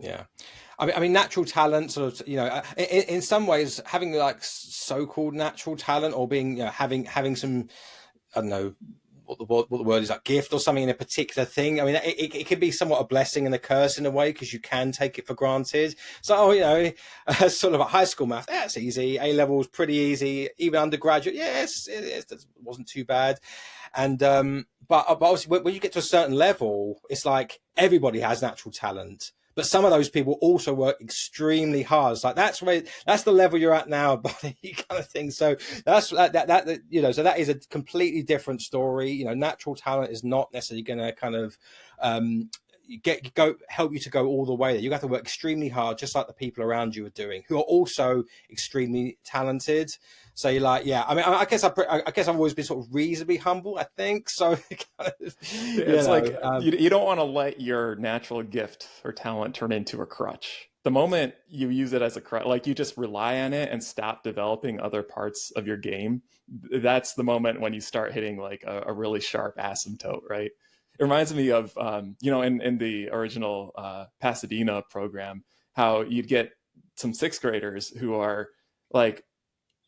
Yeah, I mean, natural talent, sort of, in some ways, having like so-called natural talent, or being, having some, I don't know what the word is, like gift or something in a particular thing. I mean, it can be somewhat a blessing and a curse in a way, because you can take it for granted. So, sort of a high school math, yeah, it's easy. A level's pretty easy. Even undergraduate, yes, it wasn't too bad. And but obviously, when you get to a certain level, it's like everybody has natural talent. But some of those people also work extremely hard. It's like that's the level you're at now, buddy, kind of thing. So so that is a completely different story. Natural talent is not necessarily going to kind of um, help you to go all the way there. You have to work extremely hard, just like the people around you are doing, who are also extremely talented. So you're like, yeah. I mean, I guess I've always been sort of reasonably humble, I think. So, It's like you don't want to let your natural gift or talent turn into a crutch. The moment you use it as a crutch, like you just rely on it and stop developing other parts of your game, that's the moment when you start hitting like a really sharp asymptote, right? It reminds me of, in the original Pasadena program, how you'd get some sixth graders who are like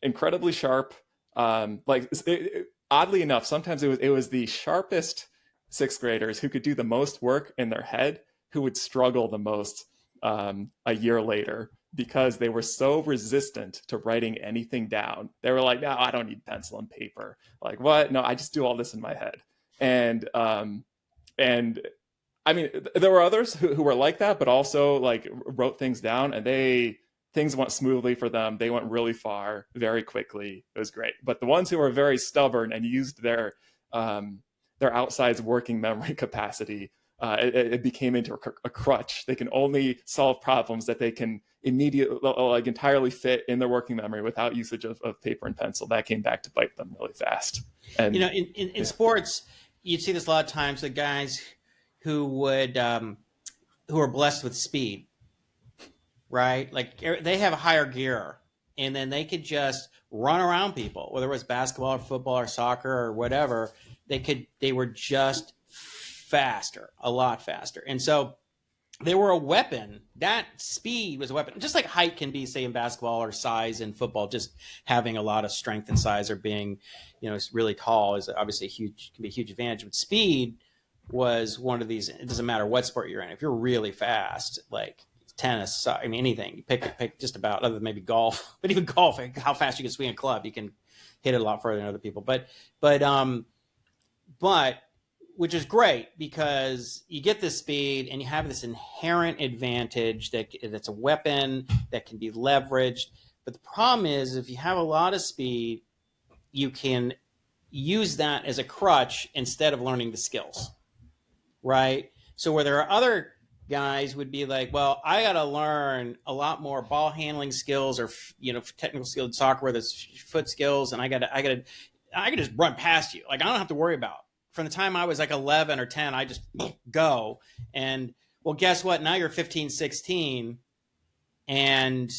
incredibly sharp. Oddly enough, sometimes it was the sharpest sixth graders who could do the most work in their head who would struggle the most a year later, because they were so resistant to writing anything down. They were like, no, I don't need pencil and paper. Like, what? No, I just do all this in my head. And I mean, there were others who were like that, but also like wrote things down, and things went smoothly for them. They went really far very quickly. It was great. But the ones who were very stubborn and used their outsized working memory capacity, it became into a crutch. They can only solve problems that they can immediately, like entirely fit in their working memory without usage of paper and pencil. That came back to bite them really fast. And in sports, you'd see this a lot of times. The guys who are blessed with speed, right? Like they have a higher gear, and then they could just run around people, whether it was basketball or football or soccer or whatever. They were just faster, a lot faster. And so they were a weapon. That speed was a weapon. Just like height can be, say, in basketball, or size in football, just having a lot of strength and size, or being, really tall is obviously can be a huge advantage. But speed was one of these. It doesn't matter what sport you're in. If you're really fast, like tennis, I mean, anything, you pick just about, other than maybe golf, but even golf, how fast you can swing a club, you can hit it a lot further than other people. But which is great, because you get this speed and you have this inherent advantage that's a weapon that can be leveraged. But the problem is, if you have a lot of speed, you can use that as a crutch instead of learning the skills, right? So where there are other guys would be like, well, I got to learn a lot more ball handling skills, or technical skills in soccer, where there's foot skills, and I got to just run past you. Like, I don't have to worry about. From the time I was like 11 or 10, I just go. And well, guess what? Now you're 15, 16, and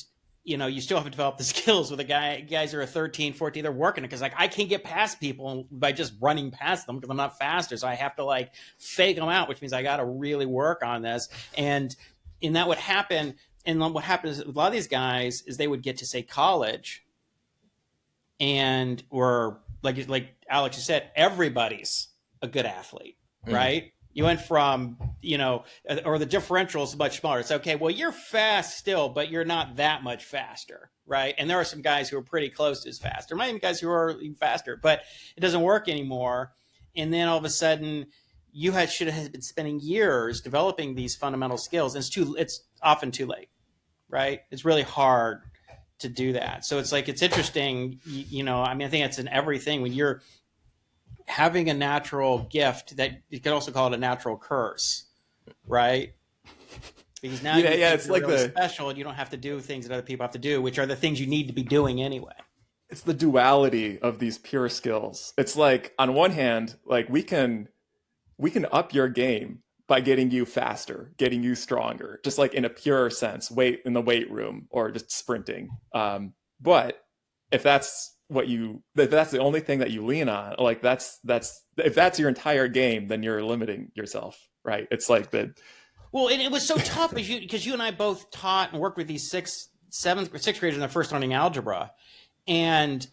you still have to develop the skills. With guys who are 13, 14, they're working it, because like I can't get past people by just running past them, because I'm not faster. So I have to like fake them out, which means I got to really work on this. And that would happen. And what happens with a lot of these guys is they would get to, say, college, or like Alex, you said, everybody's a good athlete, right? You went from, or the differential is much smaller. It's okay, well, you're fast still, but you're not that much faster, right? And there are some guys who are pretty close to as fast. There might be guys who are even faster, but it doesn't work anymore. And then all of a sudden, you should have been spending years developing these fundamental skills. And it's often too late, right? It's really hard to do that. So it's like, it's interesting, I mean, I think it's in everything. When you're having a natural gift, that you could also call it a natural curse, right? Because now it's like really special, and you don't have to do things that other people have to do, which are the things you need to be doing anyway. It's the duality of these pure skills. It's like, on one hand, like we can up your game by getting you faster, getting you stronger, just like in a pure sense, in the weight room, or just sprinting. But if that's the only thing that you lean on, like if that's your entire game, then you're limiting yourself, right? It's like Well, and it was so tough because you and I both taught and worked with these sixth graders when they're first learning algebra, and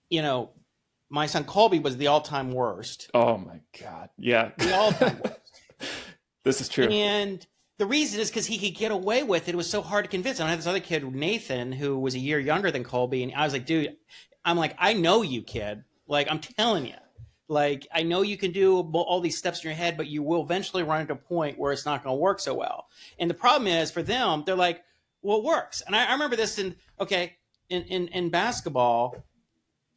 you know, my son Colby was the all-time worst. Oh my God. Yeah. The all-time worst. This is true. And the reason is because he could get away with it. It was so hard to convince. And I had this other kid, Nathan, who was a year younger than Colby, and I was like, dude, I know you, kid. Like, I'm telling you. Like, I know you can do all these steps in your head, but you will eventually run into a point where it's not going to work so well. And the problem is for them, they're like, well, it works. And I remember this in basketball.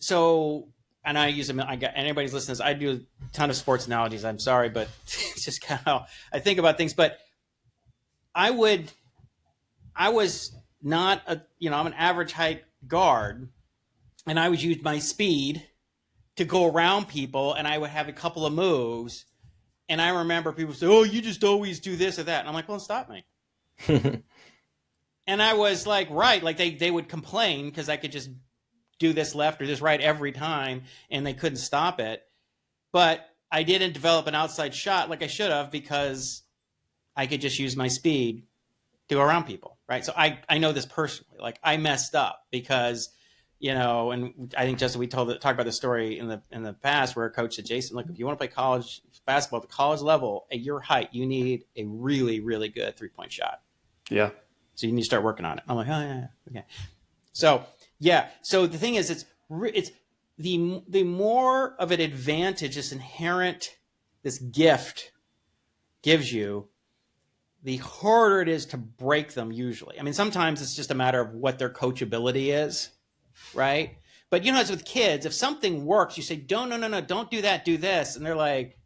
So, and I use them. Anybody's listening to this, I do a ton of sports analogies. I'm sorry, but it's just kind of how I think about things. But I was not I'm an average height guard, and I would use my speed to go around people, and I would have a couple of moves. And I remember people say, "Oh, you just always do this or that," and I'm like, "Well, stop me." And I was like, right, like they would complain because I could just do this left or this right every time, and they couldn't stop it. But I didn't develop an outside shot like I should have because I could just use my speed to go around people, right? So I know this personally. Like, I messed up because, and I think, Justin, we talked about the story in the past where a coach said, Jason, look, if you want to play college basketball at the college level at your height, you need a really, really good 3-point shot. Yeah. So you need to start working on it. I'm like, oh, yeah, okay. So, yeah. So the thing is, it's the more of an advantage this gift gives you, the harder it is to break them usually. I mean, sometimes it's just a matter of what their coachability is, right? But as with kids, if something works, you say, no, don't do that, do this. And they're like,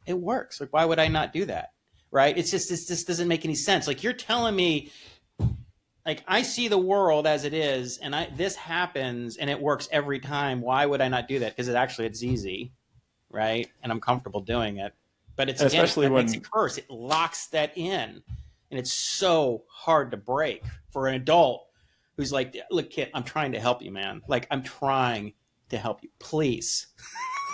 it works. Like, why would I not do that? Right? It's just, this doesn't make any sense. Like, you're telling me, like, I see the world as it is, and this happens, and it works every time. Why would I not do that? Because it's easy, right? And I'm comfortable doing it. But it's especially when it's a curse. It locks that in, and it's so hard to break for an adult who's like, "Look, kid, I'm trying to help you, man. Like, I'm trying to help you. Please."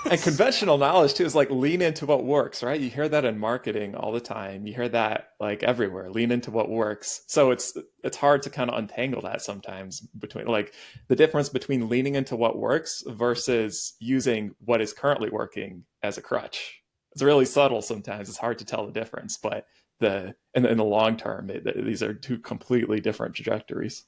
And conventional knowledge too is like lean into what works, right? You hear that in marketing all the time. You hear that like everywhere. Lean into what works. So it's hard to kind of untangle that sometimes between like the difference between leaning into what works versus using what is currently working as a crutch. It's really subtle sometimes. It's hard to tell the difference, but in the long term, these are two completely different trajectories.